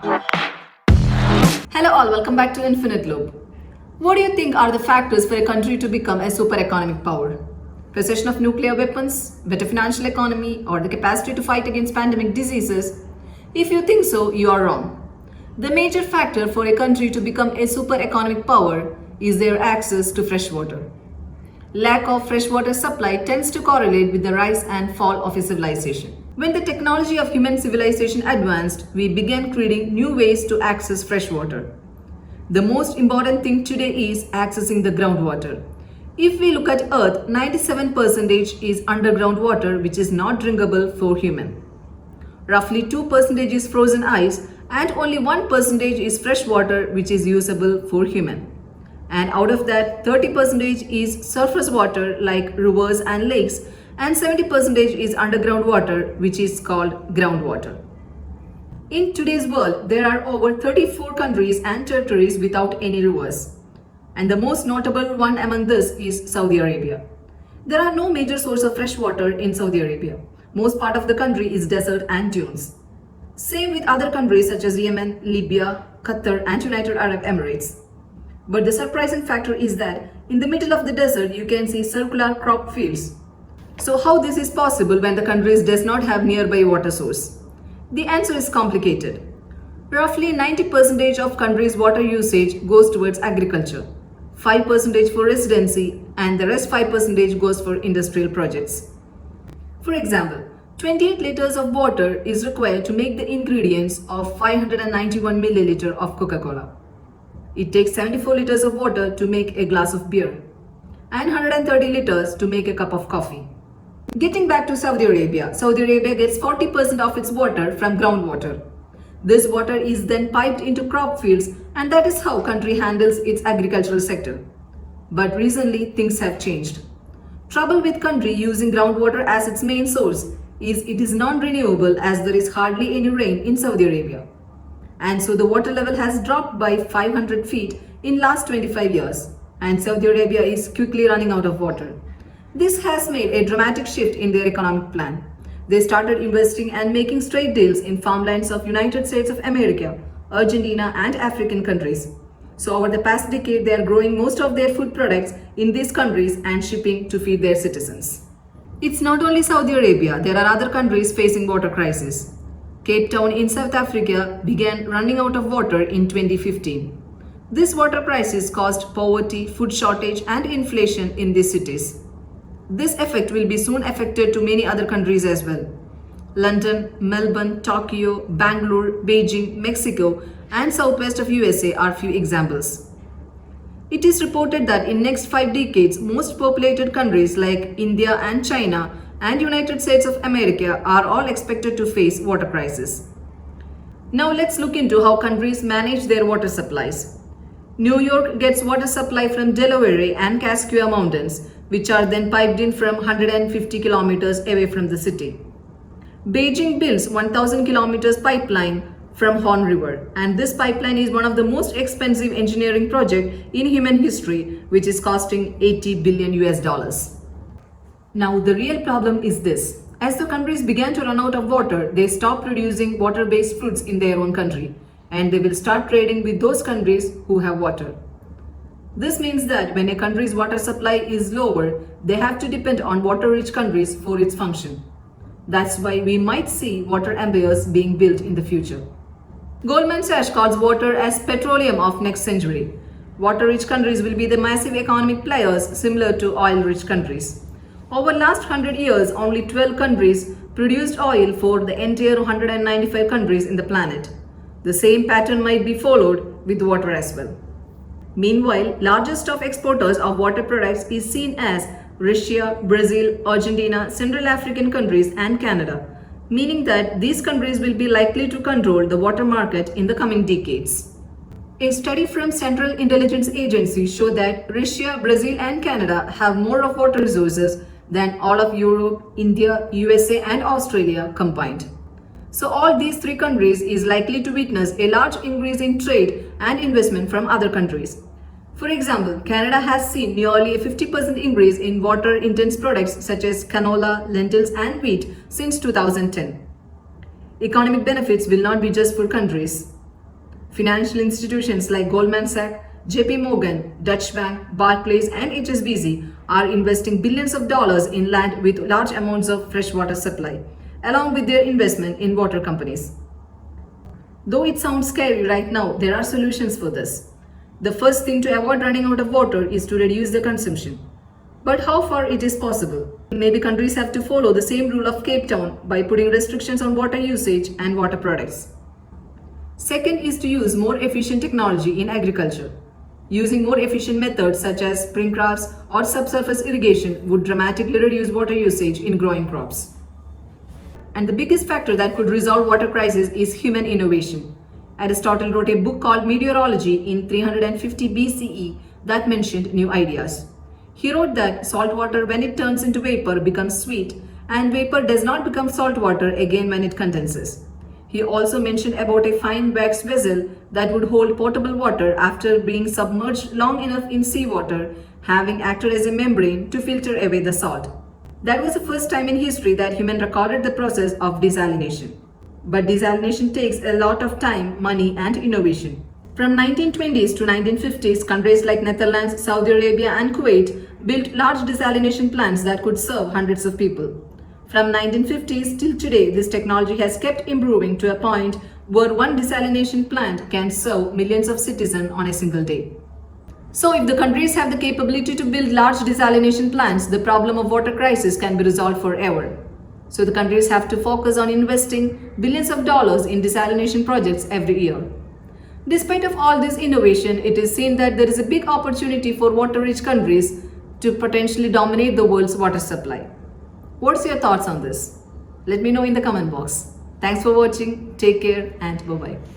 Hello all, welcome back to Infinite Globe. What do you think are the factors for a country to become a super economic power? Possession of nuclear weapons, better financial economy, or the capacity to fight against pandemic diseases? If you think so, you are wrong. The major factor for a country to become a super economic power is their access to fresh water. Lack of freshwater supply tends to correlate with the rise and fall of a civilization. When the technology of human civilization advanced, we began creating new ways to access fresh water. The most important thing today is accessing the groundwater. If we look at Earth, 97% is underground water which is not drinkable for human. Roughly 2% is frozen ice and only 1% is fresh water which is usable for human. And out of that, 30% is surface water like rivers and lakes, and 70% is underground water which is called groundwater. In today's world, there are over 34 countries and territories without any rivers. And the most notable one among this is Saudi Arabia. There are no major source of fresh water in Saudi Arabia. Most part of the country is desert and dunes. Same with other countries such as Yemen, Libya, Qatar and United Arab Emirates. But the surprising factor is that in the middle of the desert you can see circular crop fields. So how this is possible when the country does not have nearby water source? The answer is complicated. Roughly 90% of country's water usage goes towards agriculture, 5% for residency and the rest 5% goes for industrial projects. For example, 28 liters of water is required to make the ingredients of 591 milliliter of Coca-Cola. It takes 74 liters of water to make a glass of beer and 130 liters to make a cup of coffee. Getting back to Saudi Arabia gets 40% of its water from groundwater. This water is then piped into crop fields and that is how country handles its agricultural sector. But recently things have changed. Trouble with country using groundwater as its main source is it is non-renewable as there is hardly any rain in Saudi Arabia. And so the water level has dropped by 500 feet in last 25 years and Saudi Arabia is quickly running out of water. This has made a dramatic shift in their economic plan. They started investing and making trade deals in farmlands of United States of America, Argentina and African countries. So over the past decade, they are growing most of their food products in these countries and shipping to feed their citizens. It's not only Saudi Arabia, there are other countries facing water crisis. Cape Town in South Africa began running out of water in 2015. This water crisis caused poverty, food shortage and inflation in these cities. This effect will be soon affected to many other countries as well. London, Melbourne, Tokyo, Bangalore, Beijing, Mexico and southwest of USA are few examples. It is reported that in next 5 decades, most populated countries like India and China and United States of America are all expected to face water crisis. Now let's look into how countries manage their water supplies. New York gets water supply from Delaware and Cascade Mountains, which are then piped in from 150 kilometers away from the city. Beijing builds 1000 kilometers pipeline from Horn River, and this pipeline is one of the most expensive engineering projects in human history, which is costing 80 billion US dollars. Now the real problem is this. As the countries began to run out of water, they stopped producing water-based fruits in their own country, and they will start trading with those countries who have water. This means that when a country's water supply is lower, they have to depend on water-rich countries for its function. That's why we might see water empires being built in the future. Goldman Sachs calls water as petroleum of next century. Water-rich countries will be the massive economic players similar to oil-rich countries. Over last 100 years, only 12 countries produced oil for the entire 195 countries in the planet. The same pattern might be followed with water as well. Meanwhile, largest of exporters of water products is seen as Russia, Brazil, Argentina, Central African countries and Canada, meaning that these countries will be likely to control the water market in the coming decades. A study from Central Intelligence Agency showed that Russia, Brazil and Canada have more of water resources than all of Europe, India, USA and Australia combined. So all these 3 countries is likely to witness a large increase in trade and investment from other countries. For example, Canada has seen nearly a 50% increase in water-intense products such as canola, lentils and wheat since 2010. Economic benefits will not be just for countries. Financial institutions like Goldman Sachs, JP Morgan, Deutsche Bank, Barclays, and HSBC are investing billions of dollars in land with large amounts of freshwater supply, along with their investment in water companies. Though it sounds scary right now, there are solutions for this. The first thing to avoid running out of water is to reduce the consumption. But how far it is possible? Maybe countries have to follow the same rule of Cape Town by putting restrictions on water usage and water products. Second is to use more efficient technology in agriculture. Using more efficient methods such as sprinklers or subsurface irrigation would dramatically reduce water usage in growing crops. And the biggest factor that could resolve water crisis is human innovation. Aristotle wrote a book called Meteorology in 350 BCE that mentioned new ideas. He wrote that salt water, when it turns into vapor, becomes sweet, and vapor does not become salt water again when it condenses. He also mentioned about a fine wax vessel that would hold potable water after being submerged long enough in seawater, having acted as a membrane to filter away the salt. That was the first time in history that human recorded the process of desalination. But desalination takes a lot of time, money, and innovation. From 1920s to 1950s, countries like Netherlands, Saudi Arabia, and Kuwait built large desalination plants that could serve hundreds of people. From 1950s till today, this technology has kept improving to a point where one desalination plant can serve millions of citizens on a single day. So if the countries have the capability to build large desalination plants, the problem of water crisis can be resolved forever. So the countries have to focus on investing billions of dollars in desalination projects every year. Despite of all this innovation, it is seen that there is a big opportunity for water-rich countries to potentially dominate the world's water supply. What's your thoughts on this? Let me know in the comment box. Thanks for watching. Take care and bye-bye.